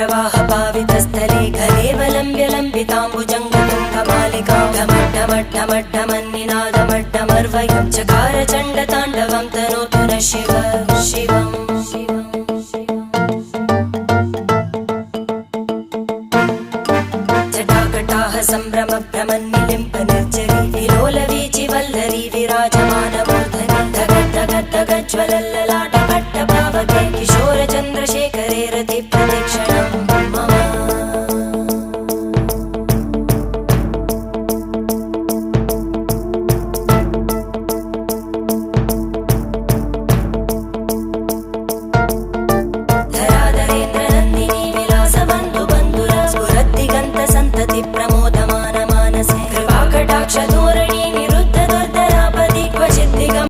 जटाटवीगलज्जलप्रवाहपावितस्थले घलेवलम्ब्य लम्बिताम्बुजङ्गतुङ्गमालिकां ढमड्ढमड्ढमड्ढमन्निनादमड्ढमर्वयं चकार चण्डताण्डवं तनोतु नः शिव शिवम् जटाकटाह सम्भ्रमभ्रमन्निलिम्प निर्जरी विलोलवीचिवल्लरी विराजमानमूर्धनि धगद्धगद्धगज्ज्वलल्ल